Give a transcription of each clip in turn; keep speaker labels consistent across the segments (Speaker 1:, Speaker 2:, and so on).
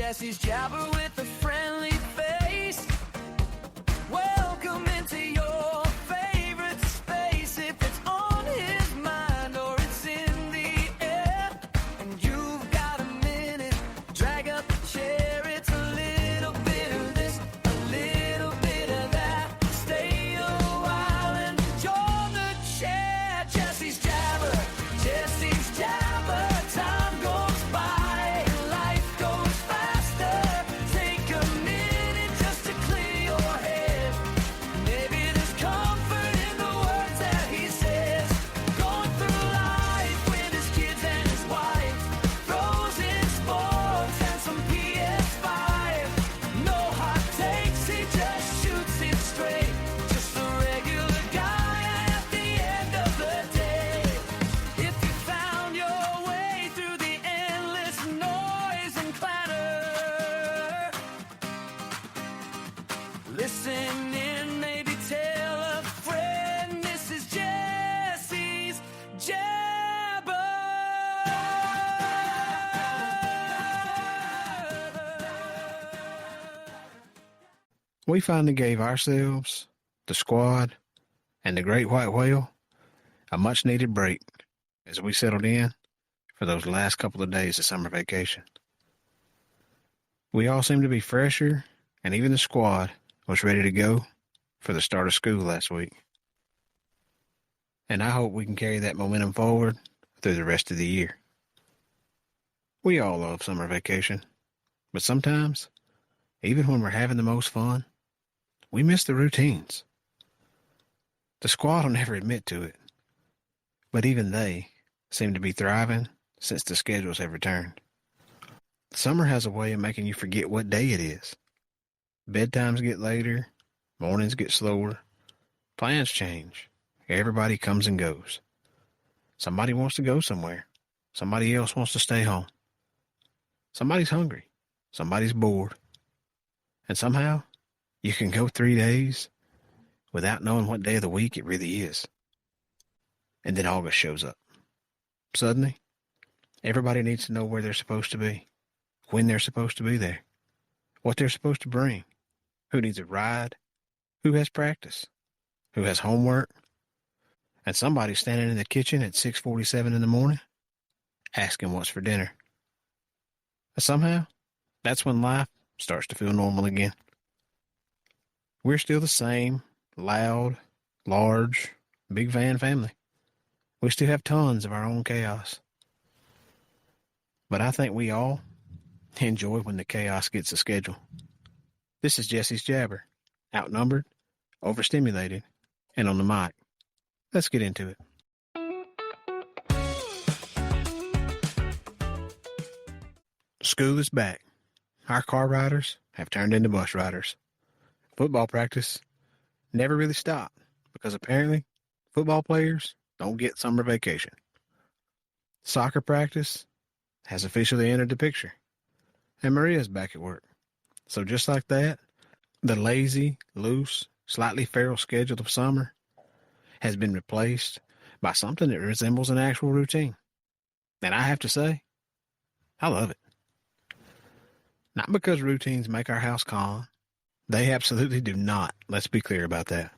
Speaker 1: Jesse's Jabber with a friendly face. Welcome into your favorite space. If it's on his mind or it's in the air, and you've got a minute, drag up the chair. It's a little bit of this, a little bit of that. Stay a while and enjoy the chat. Jesse's Jabber, Jesse's Jabber. Time goes by and life goes faster. Take a minute just to clear your head. Maybe there's comfort in the words that he says. Going through life with his kids and his wife. Throws in sports and some PS5. No hot takes, he just shoots it straight. Just a regular guy at the end of the day. If you found your way through the endless noise and clatter, listen in, maybe tell a friend. This is Jesse's Jabber.
Speaker 2: We finally gave ourselves, the squad, and the great white whale a much-needed break as we settled in for those last couple of days of summer vacation. We all seemed to be fresher, and even the squad was ready to go for the start of school last week. And I hope we can carry that momentum forward through the rest of the year. We all love summer vacation, but sometimes, even when we're having the most fun, we miss the routines. The squad will never admit to it, but even they seem to be thriving since the schedules have returned. Summer has a way of making you forget what day it is. Bedtimes get later, mornings get slower, plans change, everybody comes and goes. Somebody wants to go somewhere, somebody else wants to stay home. Somebody's hungry, somebody's bored, and somehow you can go 3 days without knowing what day of the week it really is. And then August shows up. Suddenly, everybody needs to know where they're supposed to be, when they're supposed to be there, what they're supposed to bring, who needs a ride, who has practice, who has homework, and somebody's standing in the kitchen at 6:47 in the morning asking what's for dinner. And somehow, that's when life starts to feel normal again. We're still the same loud, large, big van family. We still have tons of our own chaos. But I think we all enjoy when the chaos gets a schedule. This is Jesse's Jabber, outnumbered, overstimulated, and on the mic. Let's get into it. School is back. Our car riders have turned into bus riders. Football practice never really stopped because apparently football players don't get summer vacation. Soccer practice has officially entered the picture, and Maria's back at work. So just like that, the lazy, loose, slightly feral schedule of summer has been replaced by something that resembles an actual routine. And I have to say, I love it. Not because routines make our house calm. They absolutely do not. Let's be clear about that.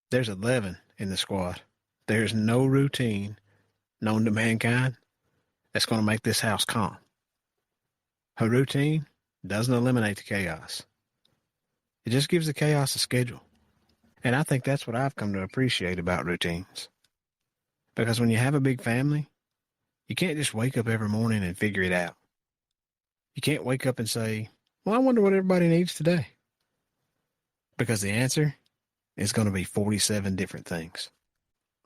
Speaker 2: There's 11 in the squad. There's no routine known to mankind that's going to make this house calm. A routine doesn't eliminate the chaos. It just gives the chaos a schedule. And I think that's what I've come to appreciate about routines. Because when you have a big family, you can't just wake up every morning and figure it out. You can't wake up and say, well, I wonder what everybody needs today. Because the answer is going to be 47 different things.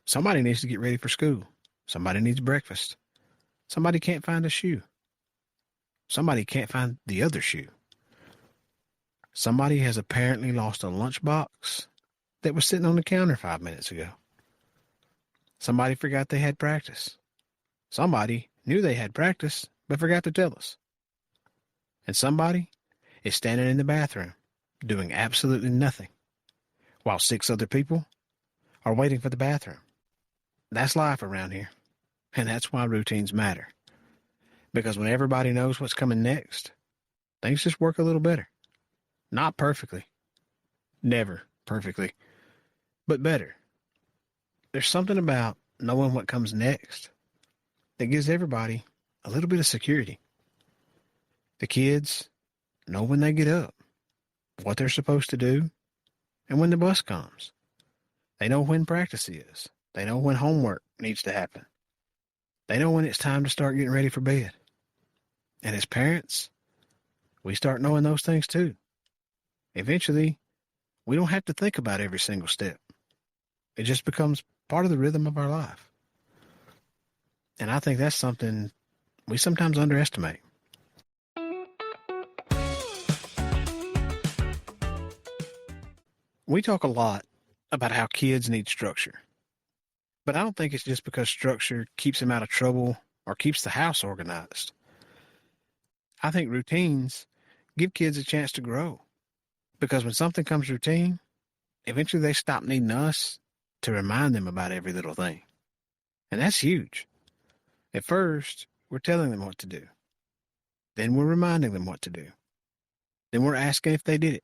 Speaker 2: Somebody needs to get ready for school. Somebody needs breakfast. Somebody can't find a shoe. Somebody can't find the other shoe. Somebody has apparently lost a lunchbox that was sitting on the counter 5 minutes ago. Somebody forgot they had practice. Somebody knew they had practice, but forgot to tell us. And somebody is standing in the bathroom doing absolutely nothing, while 6 other people are waiting for the bathroom. That's life around here, and that's why routines matter. Because when everybody knows what's coming next, things just work a little better. Not perfectly. Never perfectly. But better. There's something about knowing what comes next that gives everybody a little bit of security. The kids know when they get up, what they're supposed to do, and when the bus comes. They know when practice is. They know when homework needs to happen. They know when it's time to start getting ready for bed. And as parents, we start knowing those things too. Eventually, we don't have to think about every single step. It just becomes part of the rhythm of our life. And I think that's something we sometimes underestimate. We talk a lot about how kids need structure. But I don't think it's just because structure keeps them out of trouble or keeps the house organized. I think routines give kids a chance to grow. Because when something comes routine, eventually they stop needing us to remind them about every little thing. And that's huge. At first, we're telling them what to do. Then we're reminding them what to do. Then we're asking if they did it.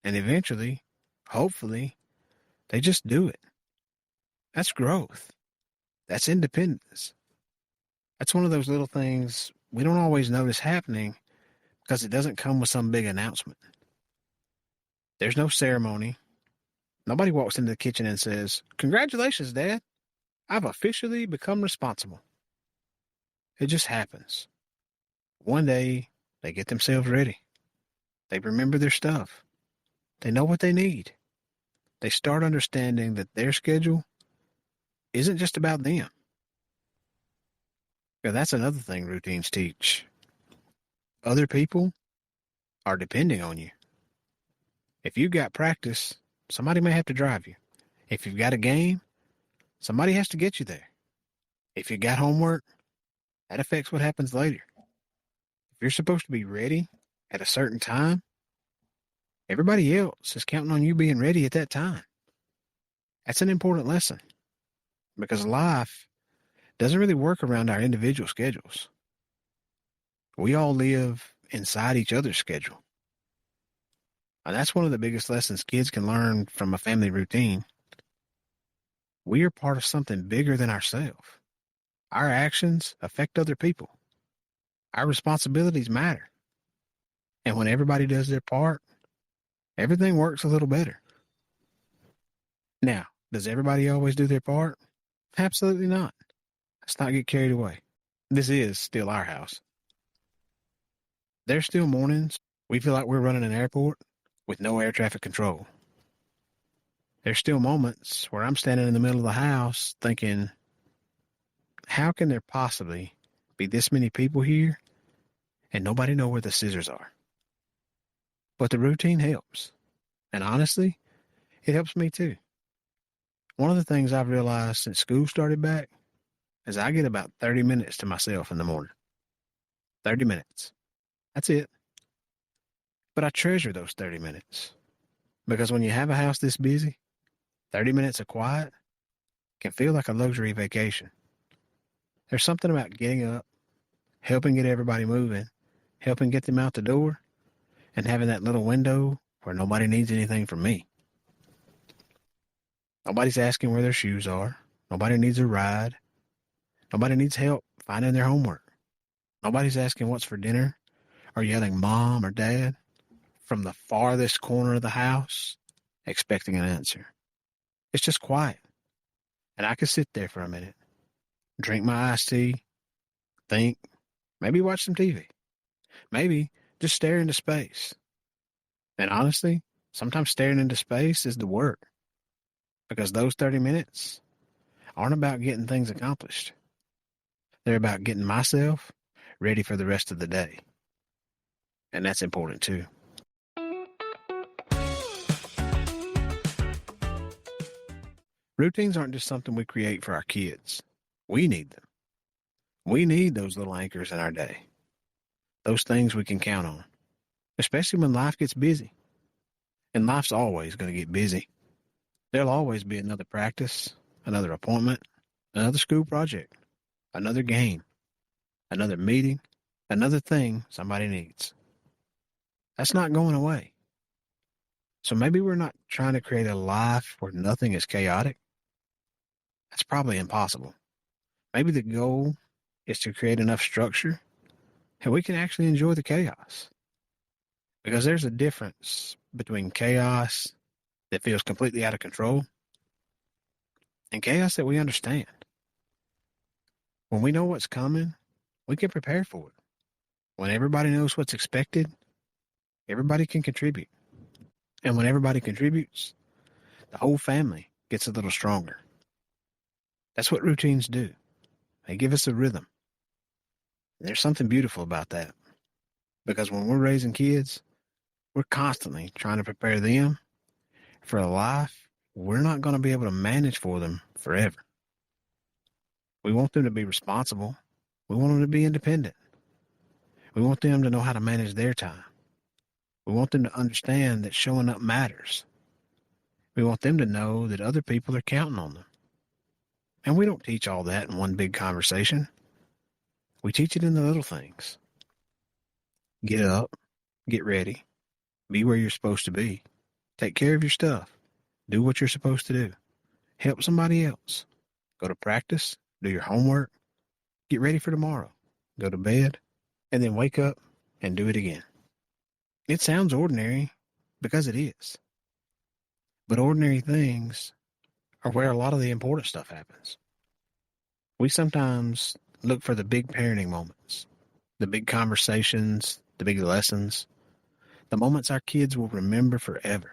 Speaker 2: And eventually, hopefully, they just do it. That's growth. That's independence. That's one of those little things we don't always notice happening because it doesn't come with some big announcement. There's no ceremony. Nobody walks into the kitchen and says, "Congratulations, Dad. I've officially become responsible." It just happens. One day, they get themselves ready. They remember their stuff. They know what they need. They start understanding that their schedule isn't just about them. Yeah, that's another thing routines teach. Other people are depending on you. If you've got practice, somebody may have to drive you. If you've got a game, somebody has to get you there. If you got homework, that affects what happens later. If you're supposed to be ready at a certain time, everybody else is counting on you being ready at that time. That's an important lesson because life doesn't really work around our individual schedules. We all live inside each other's schedule. And that's one of the biggest lessons kids can learn from a family routine. We are part of something bigger than ourselves. Our actions affect other people. Our responsibilities matter. And when everybody does their part, everything works a little better. Now, does everybody always do their part? Absolutely not. Let's not get carried away. This is still our house. There's still mornings we feel like we're running an airport with no air traffic control. There's still moments where I'm standing in the middle of the house thinking, how can there possibly be this many people here and nobody know where the scissors are? But the routine helps. And honestly, it helps me too. One of the things I've realized since school started back is I get about 30 minutes to myself in the morning. 30 minutes. That's it. But I treasure those 30 minutes because when you have a house this busy, 30 minutes of quiet can feel like a luxury vacation. There's something about getting up, helping get everybody moving, helping get them out the door, and having that little window where nobody needs anything from me. Nobody's asking where their shoes are. Nobody needs a ride. Nobody needs help finding their homework. Nobody's asking what's for dinner or yelling Mom or Dad from the farthest corner of the house, expecting an answer. It's just quiet. And I can sit there for a minute, drink my iced tea, think, maybe watch some TV, maybe just stare into space. And honestly, sometimes staring into space is the work because those 30 minutes aren't about getting things accomplished. They're about getting myself ready for the rest of the day. And that's important too. Routines aren't just something we create for our kids. We need them. We need those little anchors in our day. Those things we can count on, especially when life gets busy. And life's always going to get busy. There'll always be another practice, another appointment, another school project, another game, another meeting, another thing somebody needs. That's not going away. So maybe we're not trying to create a life where nothing is chaotic. That's probably impossible. Maybe the goal is to create enough structure and we can actually enjoy the chaos. Because there's a difference between chaos that feels completely out of control and chaos that we understand. When we know what's coming, we can prepare for it. When everybody knows what's expected, everybody can contribute. And when everybody contributes, the whole family gets a little stronger. That's what routines do. They give us a rhythm. And there's something beautiful about that. Because when we're raising kids, we're constantly trying to prepare them for a life we're not going to be able to manage for them forever. We want them to be responsible. We want them to be independent. We want them to know how to manage their time. We want them to understand that showing up matters. We want them to know that other people are counting on them. And we don't teach all that in one big conversation. We teach it in the little things. Get up, get ready, be where you're supposed to be, take care of your stuff, do what you're supposed to do, help somebody else, go to practice, do your homework, get ready for tomorrow, go to bed, and then wake up and do it again. It sounds ordinary because it is. But ordinary things are where a lot of the important stuff happens. We sometimes look for the big parenting moments, the big conversations, the big lessons, the moments our kids will remember forever.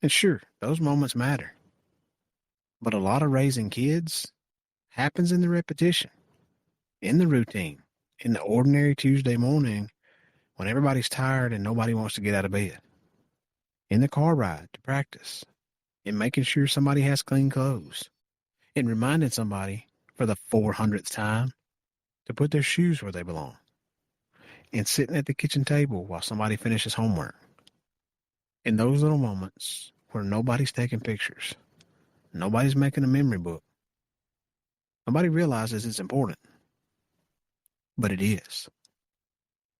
Speaker 2: And sure, those moments matter. But a lot of raising kids happens in the repetition, in the routine, in the ordinary Tuesday morning when everybody's tired and nobody wants to get out of bed, in the car ride to practice, in making sure somebody has clean clothes, in reminding somebody for the 400th time to put their shoes where they belong, in sitting at the kitchen table while somebody finishes homework. In those little moments where nobody's taking pictures, nobody's making a memory book, nobody realizes it's important. But it is.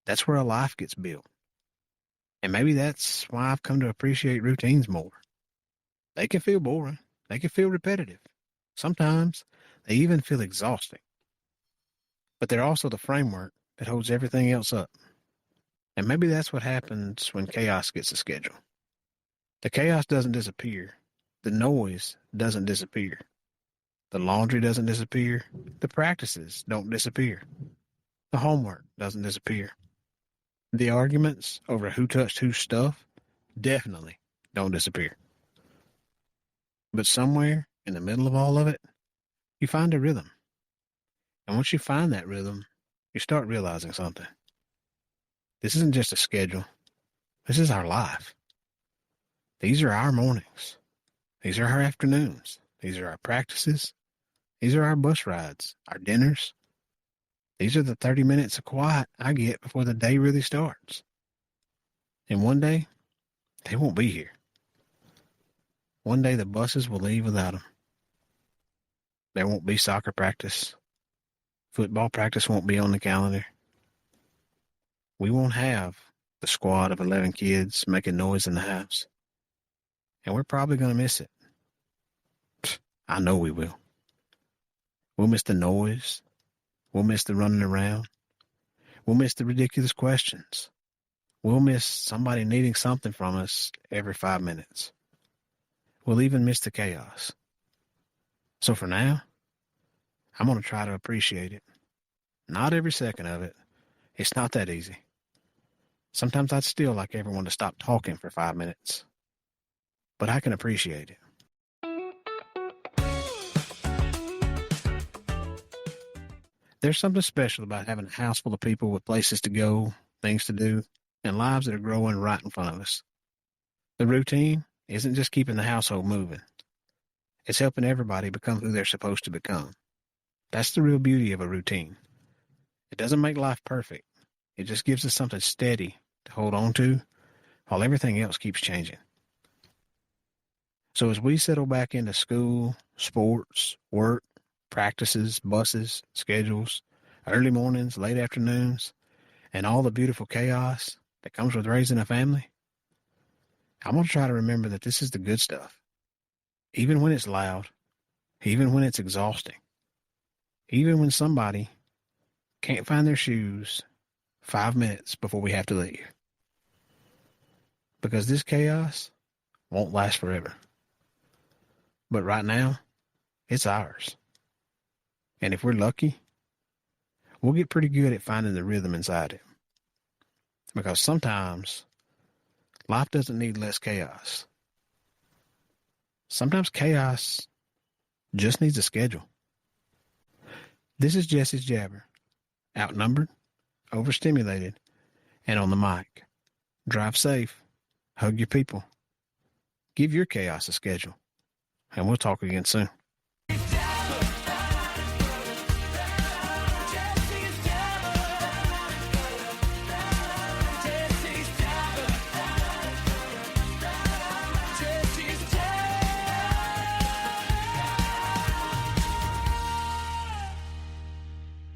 Speaker 2: That's where a life gets built. And maybe that's why I've come to appreciate routines more. They can feel boring. They can feel repetitive. Sometimes they even feel exhausting. But they're also the framework that holds everything else up. And maybe that's what happens when chaos gets a schedule. The chaos doesn't disappear. The noise doesn't disappear. The laundry doesn't disappear. The practices don't disappear. The homework doesn't disappear. The arguments over who touched whose stuff definitely don't disappear. But somewhere in the middle of all of it, you find a rhythm. And once you find that rhythm, you start realizing something. This isn't just a schedule. This is our life. These are our mornings. These are our afternoons. These are our practices. These are our bus rides, our dinners. These are the 30 minutes of quiet I get before the day really starts. And one day, they won't be here. One day the buses will leave without them. There won't be soccer practice. Football practice won't be on the calendar. We won't have the squad of 11 kids making noise in the house. And we're probably going to miss it. I know we will. We'll miss the noise. We'll miss the running around. We'll miss the ridiculous questions. We'll miss somebody needing something from us every 5 minutes. We'll even miss the chaos. So for now, I'm going to try to appreciate it. Not every second of it. It's not that easy. Sometimes I'd still like everyone to stop talking for 5 minutes. But I can appreciate it. There's something special about having a house full of people with places to go, things to do, and lives that are growing right in front of us. The routine isn't just keeping the household moving. It's helping everybody become who they're supposed to become. That's the real beauty of a routine. It doesn't make life perfect. It just gives us something steady to hold on to while everything else keeps changing. So as we settle back into school, sports, work, practices, buses, schedules, early mornings, late afternoons, and all the beautiful chaos that comes with raising a family, I'm going to try to remember that this is the good stuff. Even when it's loud, even when it's exhausting, even when somebody can't find their shoes 5 minutes before we have to leave. Because this chaos won't last forever. But right now, it's ours. And if we're lucky, we'll get pretty good at finding the rhythm inside it. Because sometimes life doesn't need less chaos. Sometimes chaos just needs a schedule. This is Jesse's Jabber. Outnumbered, overstimulated, and on the mic. Drive safe. Hug your people. Give your chaos a schedule. And we'll talk again soon.